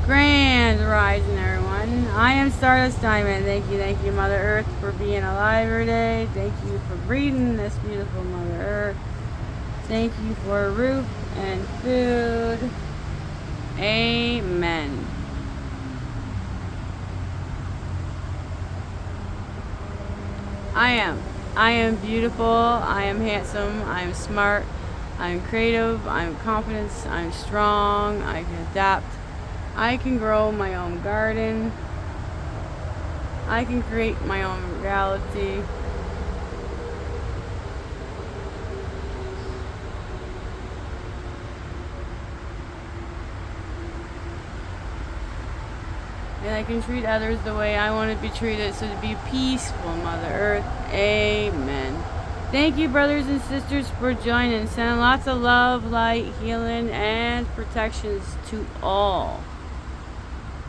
Grand rising, everyone. I am Stardust Diamond. Thank you, Mother Earth, for being alive every day. Thank you for breathing this beautiful Mother Earth. Thank you for a roof and food. Amen. I am beautiful. I am handsome. I am smart. I am creative. I am confident. I am strong. I can adapt. I can grow my own garden. I can create my own reality. And I can treat others the way I want to be treated, so to be peaceful, Mother Earth. Amen. Thank you, brothers and sisters, for joining. Sending lots of love, light, healing, and protections to all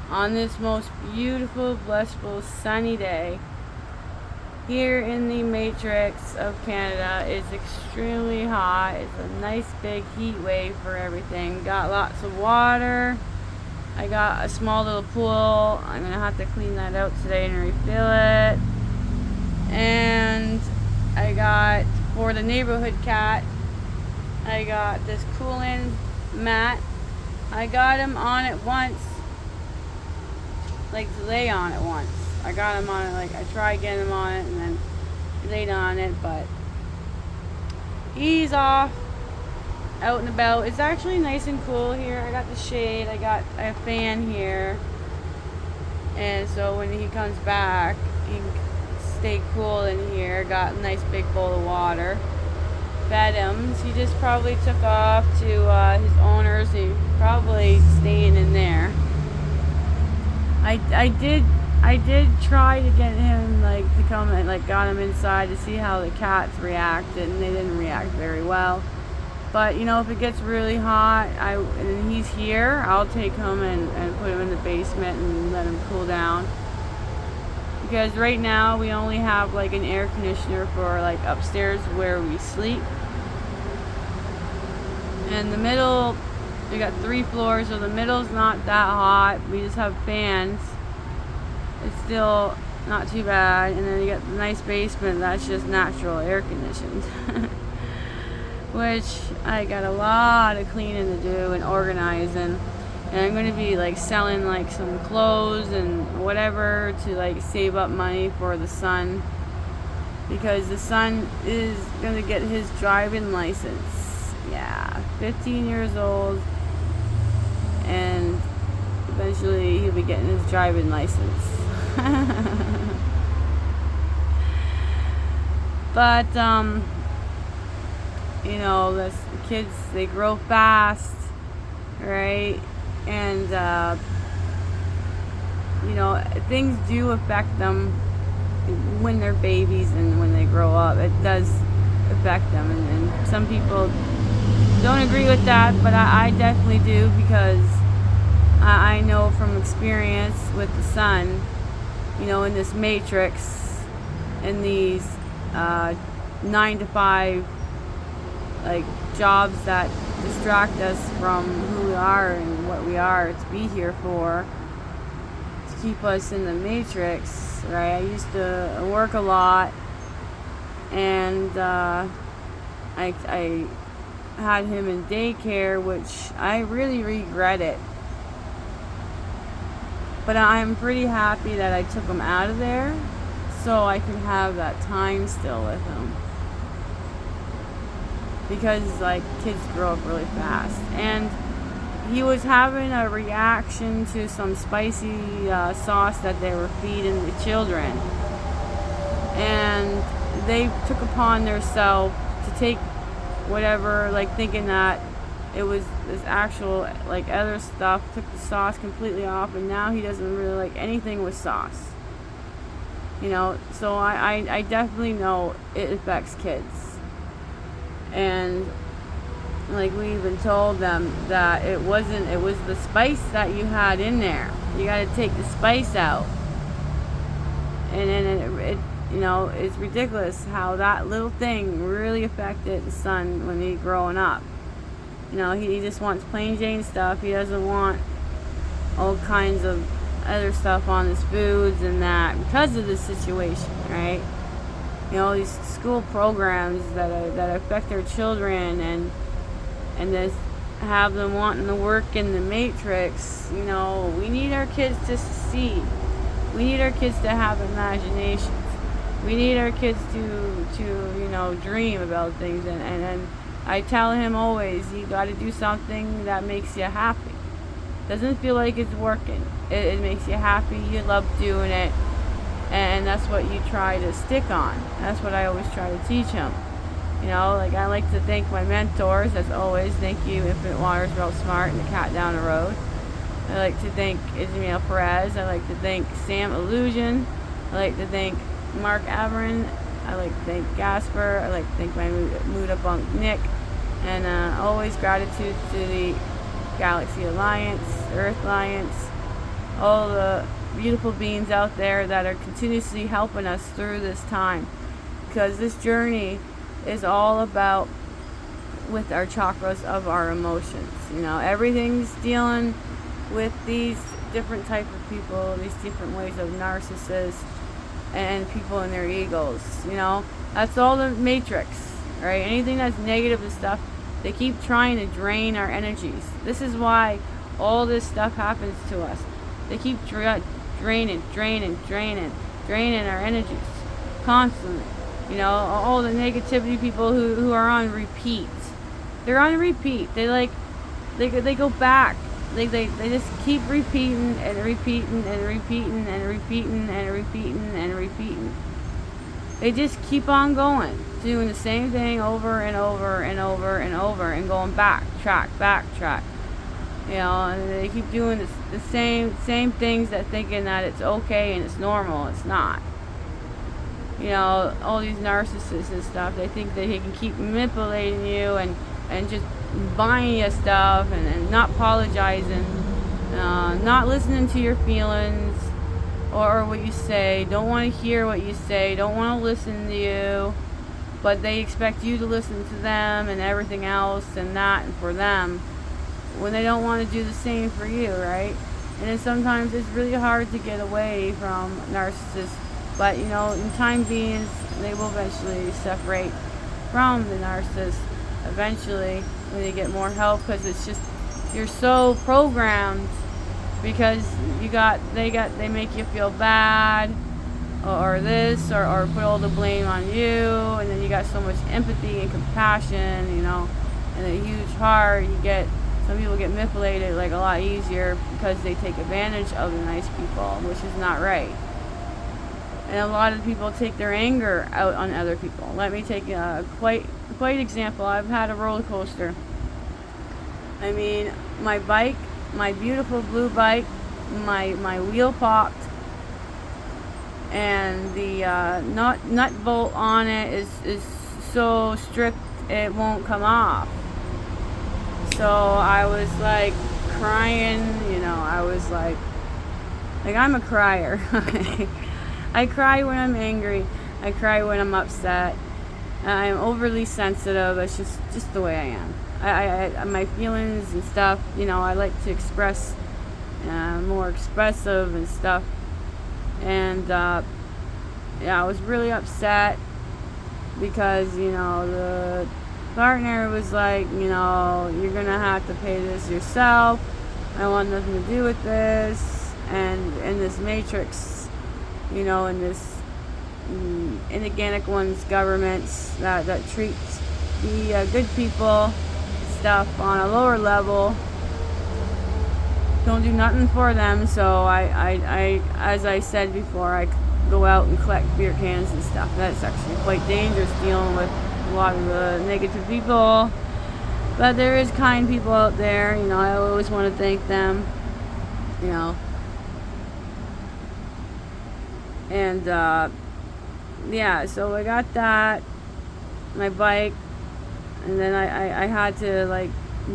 on this most beautiful, blissful, sunny day. Here in the Matrix of Canada, it's extremely hot. It's a nice big heat wave for everything. Got lots of water. I got a small little pool. I'm going to have to clean that out today and refill it. And I got, for the neighborhood cat, I got this cooling mat. I got him on it once, like to lay on it once. I got him on it, like I tried getting him on it and then laid on it, but he's off out and about. It's actually nice and cool here. I got the shade. I got a fan here, and so when he comes back, he can stay cool in here. Got a nice big bowl of water. Fed him. He just probably took off to his owners. He's probably staying in there. I did try to get him to come and got him inside to see how the cats reacted, and they didn't react very well. But if it gets really hot, and he's here, I'll take him and put him in the basement and let him cool down. Because right now we only have an air conditioner for upstairs where we sleep. And the middle, we got 3 floors, so the middle's not that hot. We just have fans. It's still not too bad. And then you got the nice basement that's just natural air conditioned. Which I got a lot of cleaning to do and organizing. And I'm going to be selling some clothes and whatever to save up money for the son. Because the son is going to get his driving license. Yeah, 15 years old. And eventually he'll be getting his driving license. But the kids, they grow fast, right? And things do affect them when they're babies and when they grow up. It does affect them, and some people don't agree with that, but I definitely do, because I know from experience with the sun, in this matrix, in these 9 to 5 jobs that distract us from who we are and what we are to be here for, to keep us in the matrix, right? I used to work a lot, and I had him in daycare, which I really regret it. But I'm pretty happy that I took him out of there so I can have that time still with him. Because kids grow up really fast. And he was having a reaction to some spicy sauce that they were feeding the children. And they took upon themselves to take whatever, thinking that it was this actual other stuff, took the sauce completely off, and now he doesn't really like anything with sauce. So I definitely know it affects kids. And we even told them that it was the spice that you had in there. You got to take the spice out. And then it it's ridiculous how that little thing really affected the son when he's growing up. He just wants plain Jane stuff. He doesn't want all kinds of other stuff on his foods and that because of the situation, right? You know, these school programs that affect their children and this have them wanting to work in the matrix. You know, we need our kids to succeed. We need our kids to have imaginations. We need our kids to dream about things. And I tell him always, you got to do something that makes you happy. Doesn't feel like it's working. It makes you happy. You love doing it. And that's what you try to stick on. That's what I always try to teach him. You know, like I like to thank my mentors, as always. Thank you, Infinite Waters, Real Smart, and the Cat Down the Road. I like to thank Ismael Perez. I like to thank Sam Illusion. I like to thank Mark Averin. I like to thank Gasper. I like to thank my Muda Bunk Nick. And always gratitude to the Galaxy Alliance, Earth Alliance, all the beautiful beings out there that are continuously helping us through this time. Because this journey is all about with our chakras of our emotions. You know, everything's dealing with these different type of people, these different ways of narcissists and people in their egos. You know, that's all the matrix, right? Anything that's negative and stuff, they keep trying to drain our energies. This is why all this stuff happens to us. They keep draining our energies constantly. You know, all the negativity people who are on repeat. They're on repeat. They go back. They just keep repeating and repeating and repeating and repeating and repeating and repeating. They just keep on going, doing the same thing over and over and over and over and going backtrack. You know, and they keep doing the same things that thinking that it's okay and it's normal. It's not. You know, all these narcissists and stuff, they think that he can keep manipulating you and just buying you stuff and not apologizing, not listening to your feelings or what you say, don't want to hear what you say, don't want to listen to you, but they expect you to listen to them and everything else and that and for them when they don't want to do the same for you, right? And then sometimes it's really hard to get away from narcissists. But, you know, in time being, they will eventually separate from the narcissist eventually when they get more help, because it's just, you're so programmed because they make you feel bad or this or put all the blame on you, and then you got so much empathy and compassion, you know, and a huge heart. Some people get manipulated like a lot easier because they take advantage of the nice people, which is not right. And a lot of people take their anger out on other people. Let me take a quite example. I've had a roller coaster. I mean, my bike, my beautiful blue bike, my wheel popped, and the nut bolt on it is so strict it won't come off. So I was like crying, you know. I was like I'm a crier. I cry when I'm angry. I cry when I'm upset. I'm overly sensitive. It's just the way I am. I my feelings and stuff, you know, I like to express, more expressive and stuff. And yeah, I was really upset because, you know, the partner was like, you know, you're gonna have to pay this yourself. I want nothing to do with this. And in this matrix, you know, in this inorganic one's governments that treats the good people stuff on a lower level, don't do nothing for them. So I as I said before, I go out and collect beer cans and stuff. That's actually quite dangerous, dealing with a lot of the negative people, but there is kind people out there. You know, I always want to thank them, you know. And yeah, so I got that, my bike, and then I had to like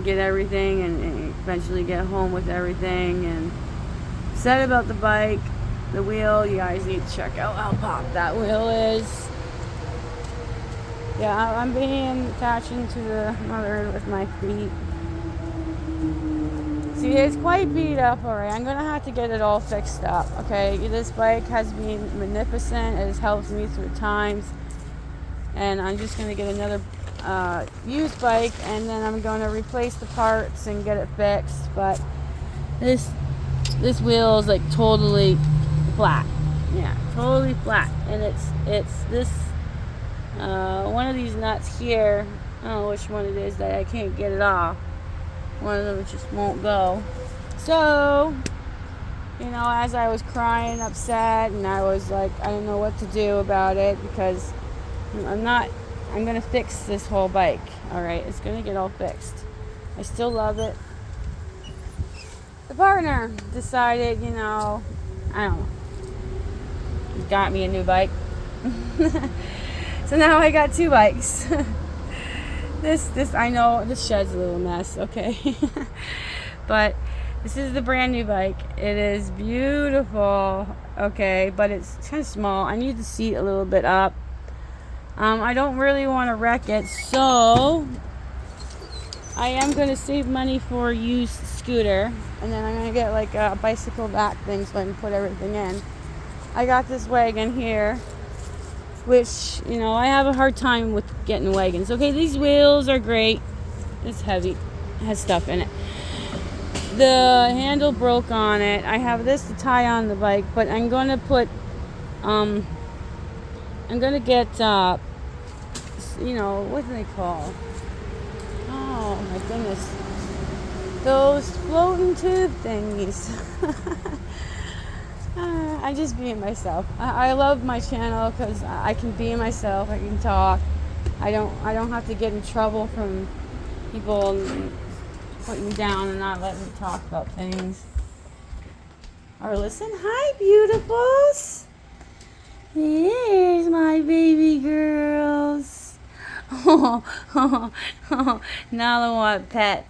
get everything and eventually get home with everything. And said about the bike, the wheel, you guys need to check out how pop that wheel is. Yeah, I'm being attaching to the mother with my feet. See, it's quite beat up. Alright, I'm gonna have to get it all fixed up. Okay, this bike has been magnificent. It has helped me through times, and I'm just gonna get another used bike, and then I'm gonna replace the parts and get it fixed. But this wheel is like totally flat. Yeah, totally flat, and it's this one of these nuts here. I don't know which one it is that I can't get it off. One of them just won't go. So, as I was crying, upset, and I was like, I don't know what to do about it, because I'm gonna fix this whole bike. Alright, it's gonna get all fixed. I still love it. The partner decided, I don't know. He got me a new bike. So now I got two bikes. This I know this shed's a little mess, okay? But this is the brand new bike. It is beautiful, okay, but it's kind of small. I need the seat a little bit up. I don't really want to wreck it, so I am going to save money for a used scooter, and then I'm going to get like a bicycle back thing so I can put everything in. I got this wagon here, which, I have a hard time with getting wagons. Okay, these wheels are great. It's heavy. It has stuff in it. The handle broke on it. I have this to tie on the bike, but I'm going to put, I'm going to get, what do they call? Oh, my goodness. Those floating tube thingies. I'm just being myself. I love my channel because I can be myself. I can talk. I don't have to get in trouble from people putting me down and not letting me talk about things. Or listen. Hi, beautifuls. Here's my baby girls. Nala want pets.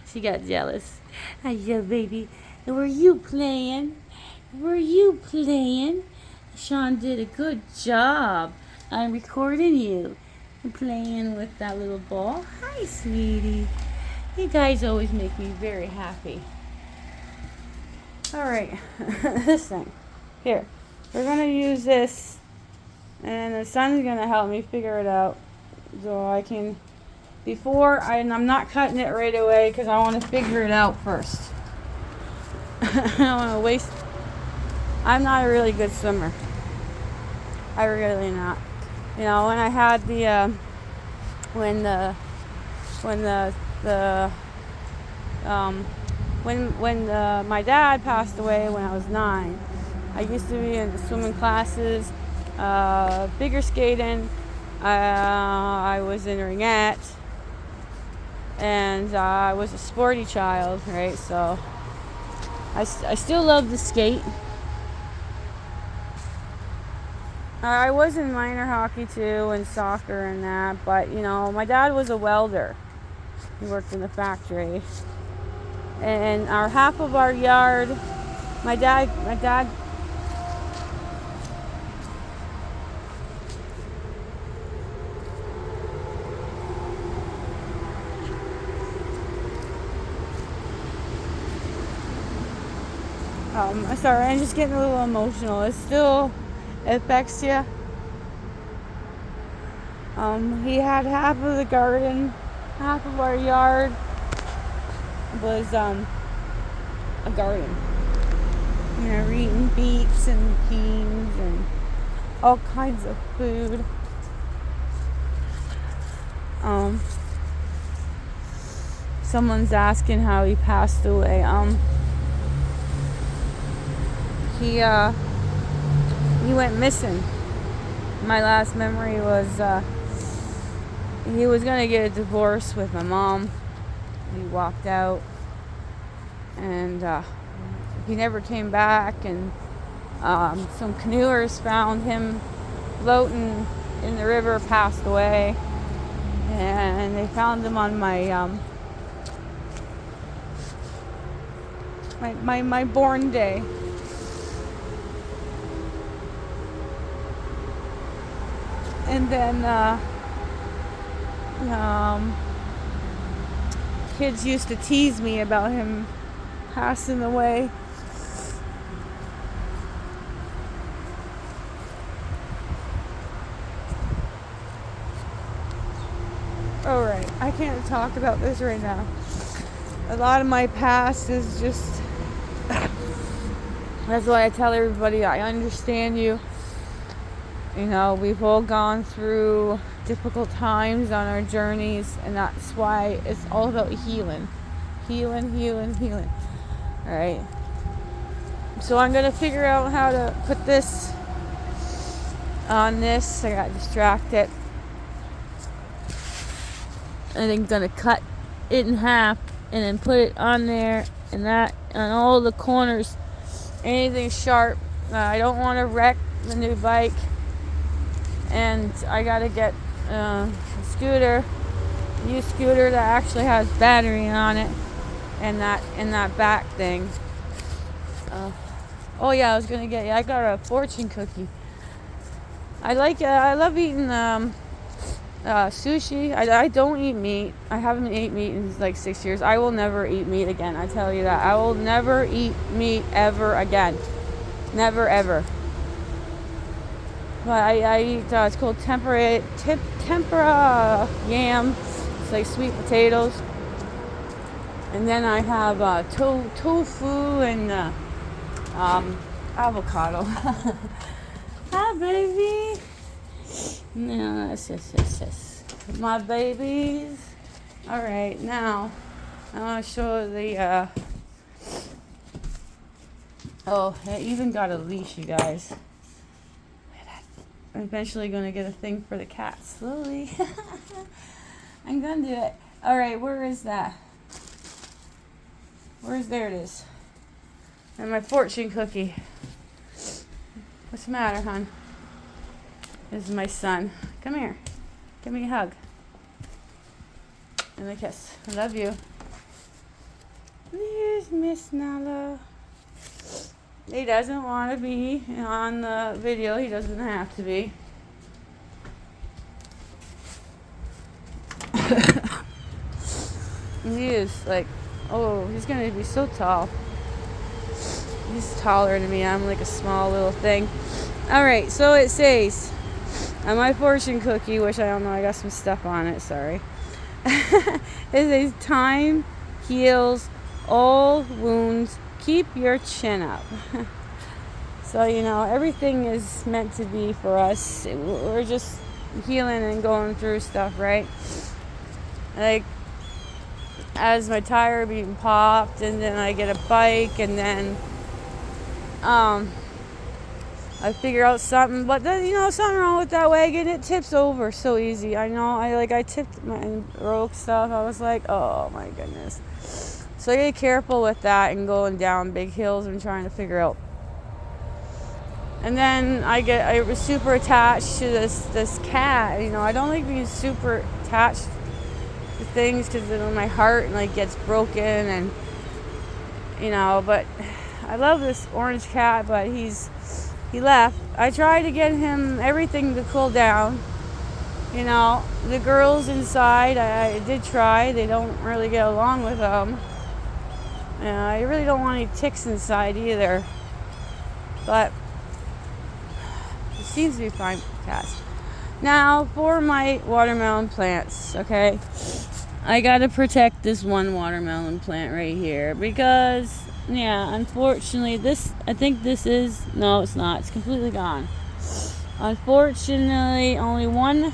She got jealous. Hiya, baby. Were you playing? Sean did a good job. I'm recording you. I'm playing with that little ball. Hi, sweetie. You guys always make me very happy. Alright, this thing. Here. We're going to use this, and the sun's going to help me figure it out. So I can, I'm not cutting it right away because I want to figure it out first. I don't want to waste. I'm not a really good swimmer. I really not. When I had when my dad passed away when I was 9, I used to be in the swimming classes, figure skating. I was in ringette, and I was a sporty child, right? So I still love to skate. I was in minor hockey too, and soccer and that, but my dad was a welder. He worked in the factory, and half of our yard, my dad. Sorry, I'm just getting a little emotional. It affects you. He had half of the garden, half of our yard was a garden. We're eating beets and beans and all kinds of food. Someone's asking how he passed away. He went missing. My last memory was he was gonna get a divorce with my mom. He walked out, and he never came back. And some canoers found him floating in the river, passed away, and they found him on my born day. And then kids used to tease me about him passing away. Alright, I can't talk about this right now. A lot of my past is just... That's why I tell everybody I understand you. You know, we've all gone through difficult times on our journeys, and that's why it's all about healing. Healing. Alright. So I'm going to figure out how to put this on this. I got distracted. And I'm going to cut it in half and then put it on there and that on all the corners. Anything sharp. I don't want to wreck the new bike. And I got to get a used scooter that actually has battery on it. And that back thing. Oh yeah, I got a fortune cookie. I love eating sushi. I don't eat meat. I haven't eaten meat in like 6 years. I will never eat meat again. I tell you that. I will never eat meat ever again. Never ever. But I eat. It's called tempura yam. It's like sweet potatoes. And then I have tofu and avocado. Hi, baby. No, yes. My babies. All right, now I want to show the. Oh, I even got a leash, you guys. Look at that. I'm eventually going to get a thing for the cat. Slowly. I'm going to do it. All right, where is that? There it is. And my fortune cookie. What's the matter, hon? This is my son. Come here. Give me a hug. And a kiss. I love you. There's Miss Nala. He doesn't want to be on the video. He doesn't have to be. He is like, oh, he's going to be so tall. He's taller than me. I'm like a small little thing. Alright, so it says on my fortune cookie, which I don't know, I got some stuff on it, sorry. It says, time heals all wounds. Keep your chin up. So, you know, everything is meant to be for us. We're just healing and going through stuff, right? Like, as my tire being popped, and then I get a bike, and then I figure out something, but then, you know, something wrong with that wagon. It tips over so easy. I know. I tipped my broke stuff. I was like, oh my goodness. So I get careful with that and going down big hills and trying to figure out. And then I was super attached to this cat. You know, I don't like being super attached to things because then my heart like gets broken, and you know. But I love this orange cat, but he left. I tried to get him everything to cool down. You know, the girls inside, I did try. They don't really get along with them. I really don't want any ticks inside either. But it seems to be fine with cats. Now, for my watermelon plants, okay? I gotta protect this one watermelon plant right here because, yeah, unfortunately, no, it's not. It's completely gone. Unfortunately, only one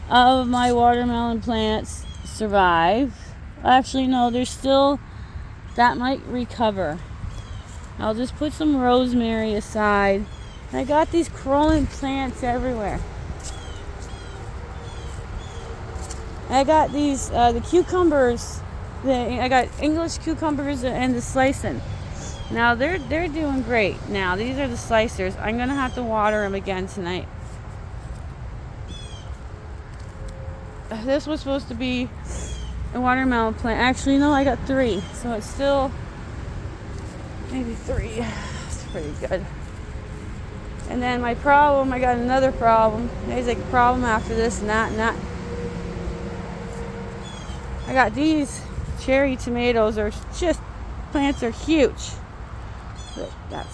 of my watermelon plants survive. Actually, no, there's still, that might recover. I'll just put some rosemary aside. I got these crawling plants everywhere. I got these, the cucumbers. I got English cucumbers and the slicing. Now they're doing great. Now these are the slicers. I'm gonna have to water them again tonight. This was supposed to be a watermelon plant. Actually, no, I got 3, so it's still maybe 3. It's pretty good. And then my problem, I got another problem. There's like a problem after this and that and that. I got these cherry tomatoes are just plants are huge. But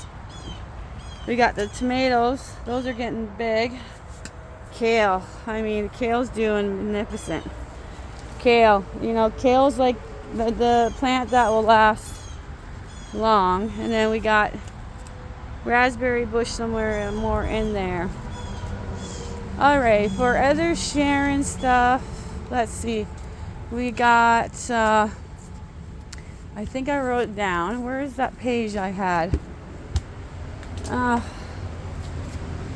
we got the tomatoes. Those are getting big. Kale. I mean, kale's doing magnificent. Kale. You know, kale's like the plant that will last long. And then we got raspberry bush somewhere more in there. Alright, for other sharing stuff, let's see. We got, I think I wrote it down. Where is that page I had? I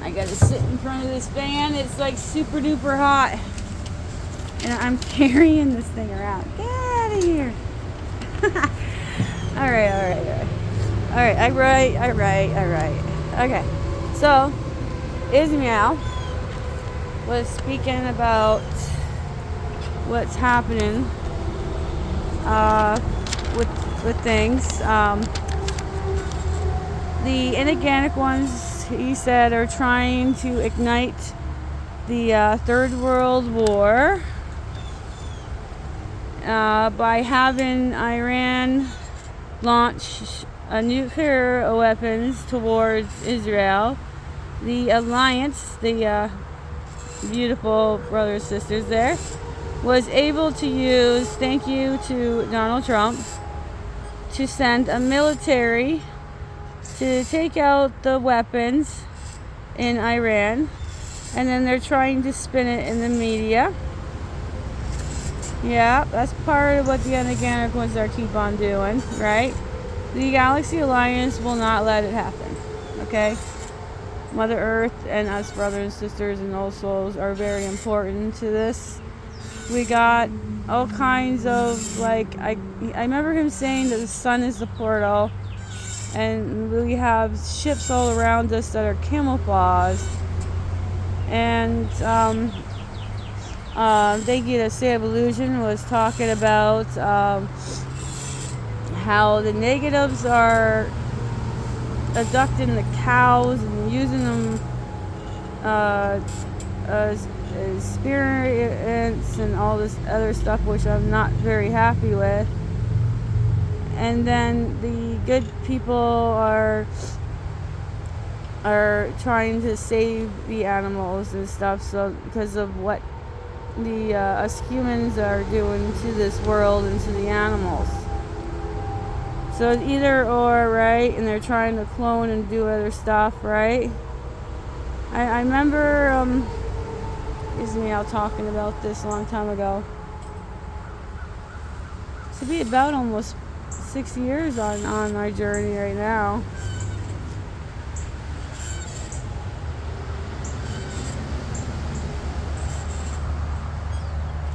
gotta sit in front of this fan. It's like super duper hot. And I'm carrying this thing around. Get out of here. Alright. I write. Okay. So, Ismail was speaking about what's happening with things. The inorganic ones, he said, are trying to ignite the Third World War by having Iran launch nuclear weapons towards Israel. The alliance, the beautiful brothers and sisters there, was able to use, thank you to Donald Trump, to send a military to take out the weapons in Iran, and then they're trying to spin it in the media. Yeah, that's part of what the inorganic ones are keep on doing, right? The Galaxy Alliance will not let it happen, okay? Mother Earth and us brothers and sisters and old souls are very important to this. We got all kinds of, like, I remember him saying that the sun is the portal, and we have ships all around us that are camouflaged. And thank you to State of Illusion was talking about how the negatives are abducting the cows and using them as spirits and all this other stuff, which I'm not very happy with. And then the good people are trying to save the animals and stuff, so because of what the us humans are doing to this world and to the animals. So it's either or, right? And they're trying to clone and do other stuff, right? I remember Ismail talking about this a long time ago. To be about almost 6 years on my journey right now.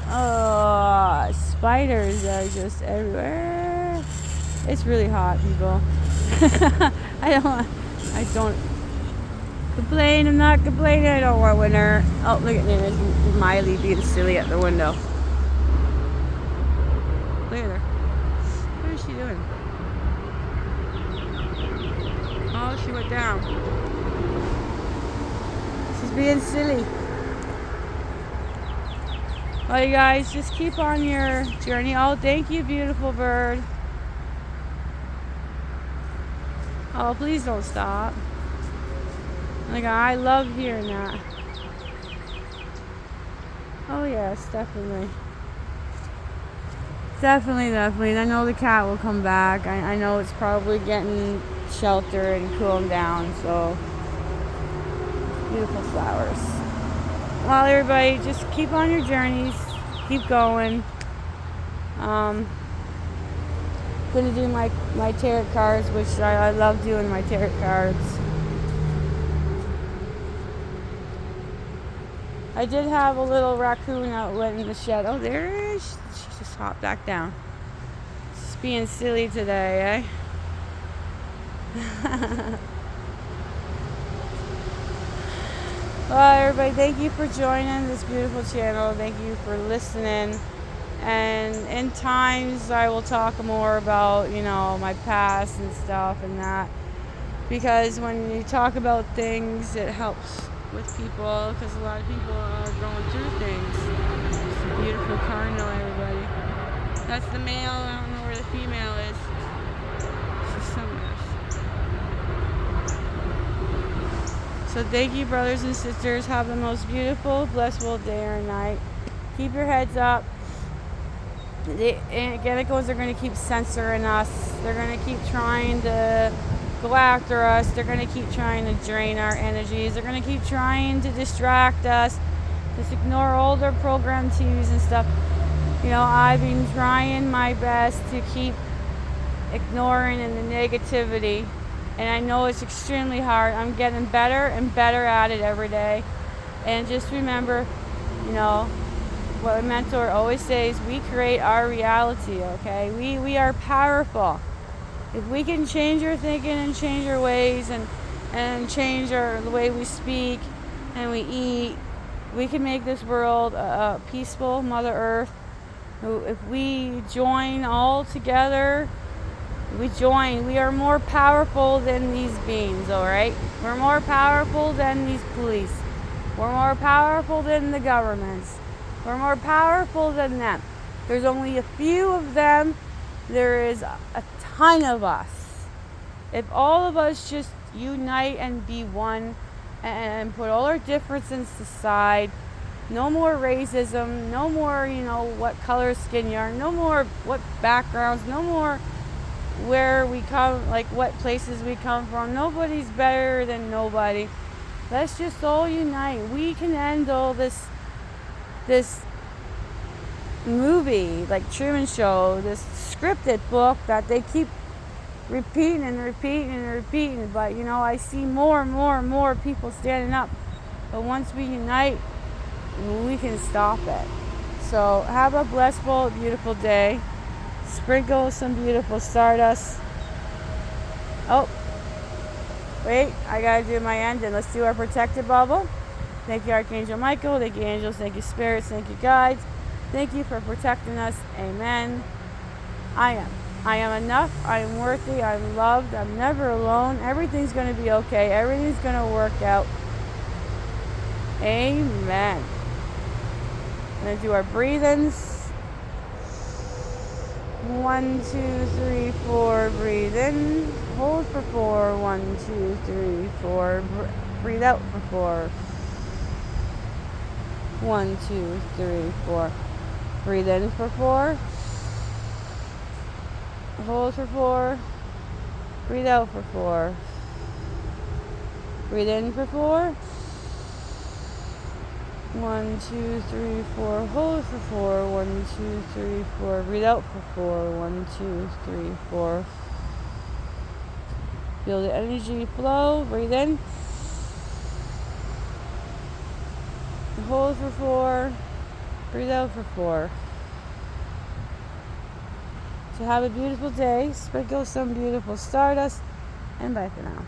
Oh, spiders are just everywhere. It's really hot, people. I don't complain. I'm not complaining. I don't want winter. Oh, look at me. There's Miley being silly at the window. Look at her. What is she doing? Oh, she went down. She's being silly. Well, you guys, just keep on your journey. Oh, thank you, beautiful bird. Oh, please don't stop. Like, I love hearing that. Oh, yes, definitely. Definitely. I know the cat will come back. I know it's probably getting shelter and cooling down, so beautiful flowers. Well, everybody, just keep on your journeys. Keep going. Gonna do my tarot cards, which I love doing my tarot cards. I did have a little raccoon out in the shed. Oh, there it is. She just hopped back down. Just being silly today, eh? Well, everybody, thank you for joining this beautiful channel. Thank you for listening. And in times, I will talk more about, my past and stuff and that. Because when you talk about things, it helps with people. Because a lot of people are going through things. It's a beautiful cardinal, everybody. That's the male. I don't know where the female is. So thank you, brothers and sisters. Have the most beautiful, blissful day or night. Keep your heads up. The Galacticos are going to keep censoring us. They're going to keep trying to go after us. They're going to keep trying to drain our energies. They're going to keep trying to distract us. Just ignore all their program TVs and stuff. You know, I've been trying my best to keep ignoring and the negativity. And I know it's extremely hard. I'm getting better and better at it every day. And just remember, you know, what my mentor always says, we create our reality, okay? We are powerful. If we can change our thinking and change our ways and change the way we speak and we eat, we can make this world a peaceful Mother Earth. If we join all together, we are more powerful than these beings, all right? We're more powerful than these police. We're more powerful than the governments. We're more powerful than them. There's only a few of them. There is a ton of us. If all of us just unite and be one and put all our differences aside, no more racism, no more, you know, what color skin you are, no more what backgrounds, no more where we come, like what places we come from. Nobody's better than nobody. Let's just all unite. We can end all this movie, like Truman Show, this scripted book that they keep repeating and repeating and repeating. But, you know, I see more and more and more people standing up. But once we unite, we can stop it. So have a blissful, beautiful day. Sprinkle some beautiful stardust. Oh, wait, I gotta do my end, and let's do our protective bubble. Thank you, Archangel Michael. Thank you, angels. Thank you, spirits. Thank you, guides. Thank you for protecting us. Amen. I am enough. I am worthy. I'm loved. I'm never alone. Everything's going to be okay. Everything's going to work out. Amen. I'm going to do our breathings. 1, 2, 3, 4. Breathe in. Hold for 4. 1, 2, 3, 4. Breathe out for 4. 1, 2, 3, 4. Breathe in for 4. Hold for 4. Breathe out for 4. Breathe in for 4. 1, 2, 3, 4. Hold for 4. 1, 2, 3, 4. Breathe out for 4. 1, 2, 3, 4. Feel the energy flow. Breathe in. Hold for 4. Breathe out for 4. So have a beautiful day. Sprinkle some beautiful stardust. And bye for now.